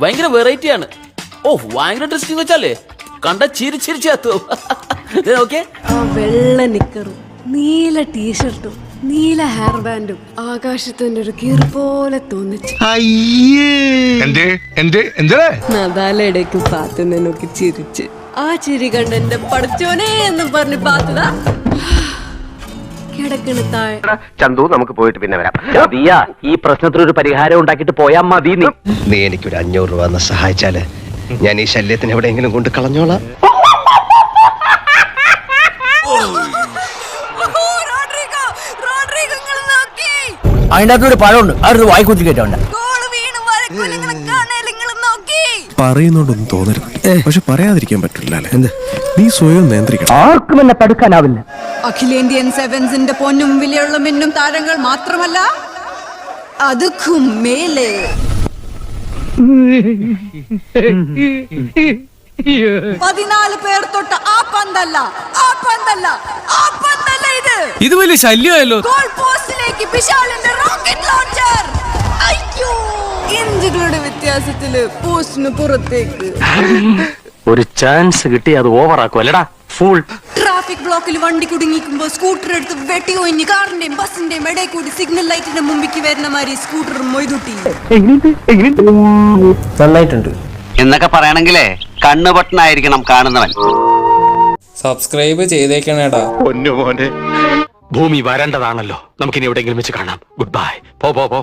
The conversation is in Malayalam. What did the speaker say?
ഭയങ്കര വെറൈറ്റി ആണ്. ഓ ഭയങ്കര ഇൻട്രസ്റ്റിംഗ് വെച്ചാലേ കണ്ട ചിരിച്ചിരിച്ചു. ഓക്കെ, വെള്ള നിക്കറും നീല ടീഷർട്ടും നീല ഹെയർ ബാൻഡും ആകാശത്തിന്റെ ഒരു കീർ പോലെ തോന്നിച്ചു. നദാലയിടയ്ക്ക് പാത്തുനെ നോക്കി ചിരിച്ച് ആ ചിരി കണ്ട് എന്റെ പടച്ചോനെ എന്നും പറഞ്ഞ് പാത്തതാ കിടക്കണ താഴെ. ചന്തു, നമുക്ക് പോയിട്ട് പിന്നെ വരാം. ഈ പ്രശ്നത്തിനൊരു പരിഹാരം ഉണ്ടാക്കിട്ട് പോയാ മതി. നീ എനിക്കൊരു 500 രൂപ എന്ന് സഹായിച്ചാല് ഞാൻ ഈ ശല്യത്തിന് എവിടെയെങ്കിലും കൊണ്ട് കളഞ്ഞോളാം. അതിൻ്റെ അകത്തൊരു പഴമുണ്ട്, അതൊരു വായിക്കുത്തി കേട്ടോണ്ട്. പറയുന്നോണ്ടൊന്നും തോന്നരുത്, പക്ഷെ പറയാതിരിക്കാൻ പറ്റില്ല. എന്ത് നീ സ്വയം നിയന്ത്രിക്കണം. ആർക്കും എന്നെ തടുക്കാനാവില്ല. അഖിലേന്ത്യൻ സെവൻസിന്റെ പൊന്നും വിലയുള്ള മിന്നും താരങ്ങൾ മാത്രമല്ല, അതുക്കും മേലെ 14 പേർ തൊട്ട ആ പന്തല്ല ഇത് വലിയ ശല്യമായല്ലോ. ഗോൾ പോസ്റ്റിലേക്ക് വിശാലിന്റെ റോക്കറ്റ് ലോഞ്ചർ. അയ്യോ, ഇഞ്ചുകളുടെ വ്യത്യാസത്തില് പോസ്റ്റിന് പുറത്തേക്ക്. ഒരു ചാൻസ് കിട്ടി അത് ഓവറാക്കും അല്ലടാ. ഫുൾ ട്രാഫിക് ബ്ലോക്കിൽ വണ്ടി കുടുങ്ങിക്കുമ്പോ സ്കൂട്ടർ എടുത്ത് വെട്ടി ഒഴിഞ്ഞ് കാറിന്റെയും ബസിന്റെയും ഇടയിൽ കൂടി സിഗ്നൽ ലൈറ്റിന്റെ മുമ്പിക്ക് വരുന്ന മാതിരി സ്കൂട്ടർ മൊയ്തുട്ടി. നന്നായിട്ടുണ്ട് എന്നൊക്കെ പറയണെങ്കിലേ കണ്ണു പൊട്ടനായിരിക്കണം കാണുന്നവൻ. സബ്സ്ക്രൈബ് ചെയ്തേക്കണേടാ. പൊന്നു മോനെ, ഭൂമി വരേണ്ടതാണല്ലോ. നമുക്കിനി എവിടെയെങ്കിലും വെച്ച് കാണാം. Good bye. പോ.